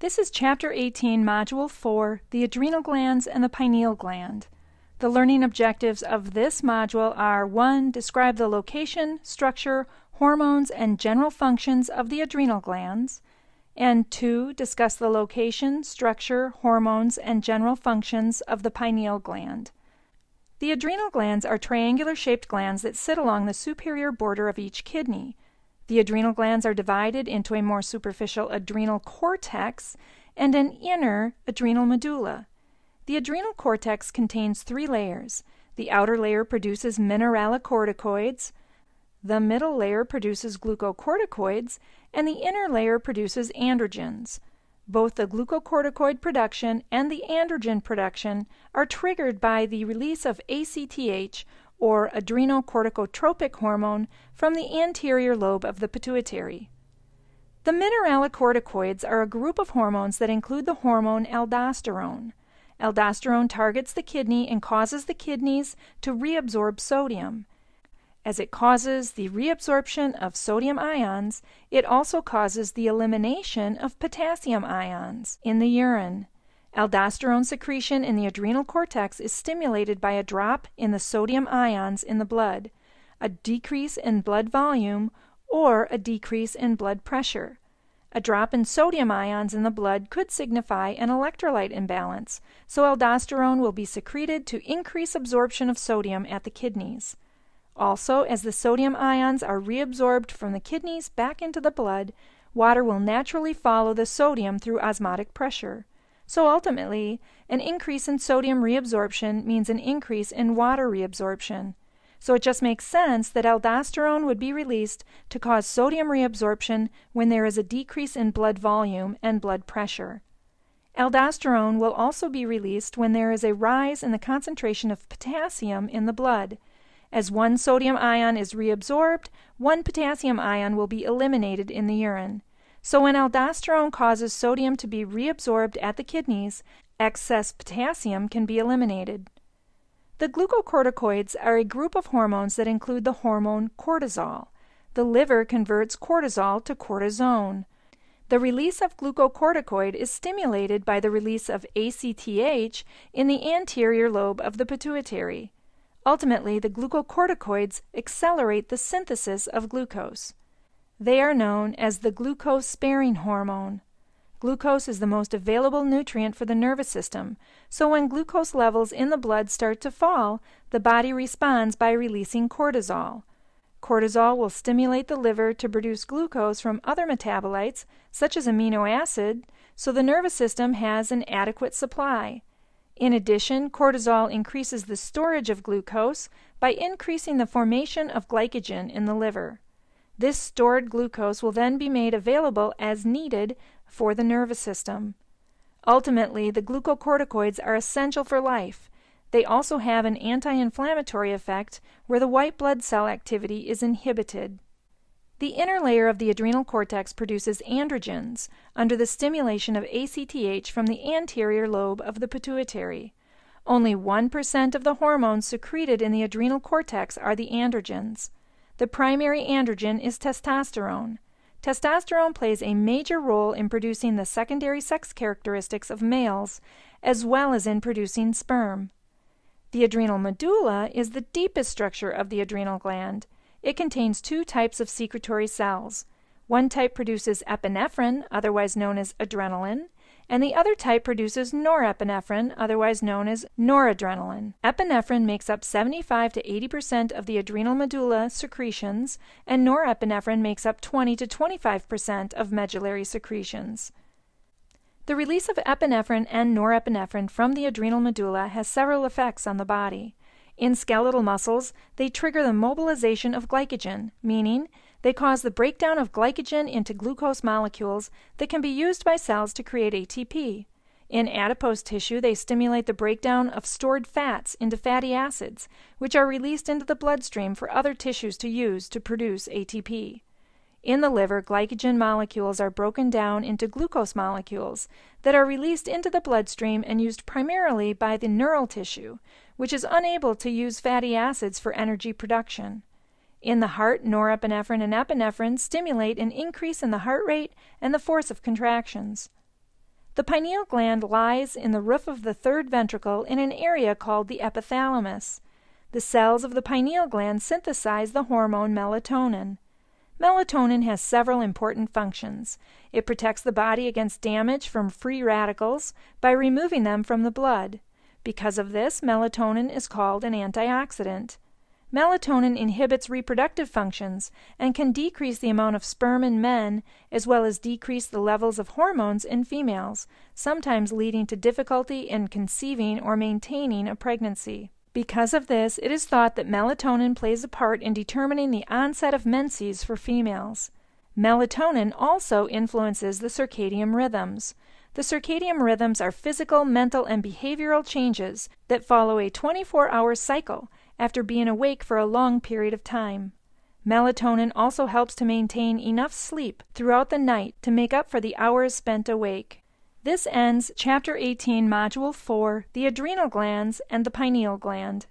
This is Chapter 18, Module 4, the Adrenal Glands and the Pineal Gland. The learning objectives of this module are 1. Describe the location, structure, hormones, and general functions of the adrenal glands, and 2. Discuss the location, structure, hormones, and general functions of the pineal gland. The adrenal glands are triangular-shaped glands that sit along the superior border of each kidney. The adrenal glands are divided into a more superficial adrenal cortex and an inner adrenal medulla. The adrenal cortex contains 3 layers. The outer layer produces mineralocorticoids, the middle layer produces glucocorticoids, and the inner layer produces androgens. Both the glucocorticoid production and the androgen production are triggered by the release of ACTH, or adrenocorticotropic hormone, from the anterior lobe of the pituitary. The mineralocorticoids are a group of hormones that include the hormone aldosterone. Aldosterone targets the kidney and causes the kidneys to reabsorb sodium. As it causes the reabsorption of sodium ions, it also causes the elimination of potassium ions in the urine. Aldosterone secretion in the adrenal cortex is stimulated by a drop in the sodium ions in the blood, a decrease in blood volume, or a decrease in blood pressure. A drop in sodium ions in the blood could signify an electrolyte imbalance, so aldosterone will be secreted to increase absorption of sodium at the kidneys. Also, as the sodium ions are reabsorbed from the kidneys back into the blood, water will naturally follow the sodium through osmotic pressure. So ultimately, an increase in sodium reabsorption means an increase in water reabsorption. So it just makes sense that aldosterone would be released to cause sodium reabsorption when there is a decrease in blood volume and blood pressure. Aldosterone will also be released when there is a rise in the concentration of potassium in the blood. As one sodium ion is reabsorbed, one potassium ion will be eliminated in the urine. So when aldosterone causes sodium to be reabsorbed at the kidneys, excess potassium can be eliminated. The glucocorticoids are a group of hormones that include the hormone cortisol. The liver converts cortisol to cortisone. The release of glucocorticoid is stimulated by the release of ACTH in the anterior lobe of the pituitary. Ultimately, the glucocorticoids accelerate the synthesis of glucose. They are known as the glucose-sparing hormone. Glucose is the most available nutrient for the nervous system, so when glucose levels in the blood start to fall, the body responds by releasing cortisol. Cortisol will stimulate the liver to produce glucose from other metabolites, such as amino acid, so the nervous system has an adequate supply. In addition, cortisol increases the storage of glucose by increasing the formation of glycogen in the liver. This stored glucose will then be made available as needed for the nervous system. Ultimately, the glucocorticoids are essential for life. They also have an anti-inflammatory effect where the white blood cell activity is inhibited. The inner layer of the adrenal cortex produces androgens under the stimulation of ACTH from the anterior lobe of the pituitary. Only 1% of the hormones secreted in the adrenal cortex are the androgens. The primary androgen is testosterone. Testosterone plays a major role in producing the secondary sex characteristics of males, as well as in producing sperm. The adrenal medulla is the deepest structure of the adrenal gland. It contains 2 types of secretory cells. One type produces epinephrine, otherwise known as adrenaline, and the other type produces norepinephrine, otherwise known as noradrenaline. Epinephrine makes up 75 to 80% of the adrenal medulla secretions, and norepinephrine makes up 20 to 25% of medullary secretions. The release of epinephrine and norepinephrine from the adrenal medulla has several effects on the body. In skeletal muscles, they trigger the mobilization of glycogen, meaning they cause the breakdown of glycogen into glucose molecules that can be used by cells to create ATP. In adipose tissue, they stimulate the breakdown of stored fats into fatty acids, which are released into the bloodstream for other tissues to use to produce ATP. In the liver, glycogen molecules are broken down into glucose molecules that are released into the bloodstream and used primarily by the neural tissue, which is unable to use fatty acids for energy production. In the heart, norepinephrine and epinephrine stimulate an increase in the heart rate and the force of contractions. The pineal gland lies in the roof of the third ventricle in an area called the epithalamus. The cells of the pineal gland synthesize the hormone melatonin. Melatonin has several important functions. It protects the body against damage from free radicals by removing them from the blood. Because of this, melatonin is called an antioxidant. Melatonin inhibits reproductive functions and can decrease the amount of sperm in men as well as decrease the levels of hormones in females, sometimes leading to difficulty in conceiving or maintaining a pregnancy. Because of this, it is thought that melatonin plays a part in determining the onset of menses for females. Melatonin also influences the circadian rhythms. The circadian rhythms are physical, mental, and behavioral changes that follow a 24-hour cycle after being awake for a long period of time. Melatonin also helps to maintain enough sleep throughout the night to make up for the hours spent awake. This ends Chapter 18, Module 4, the Adrenal Glands and the Pineal Gland.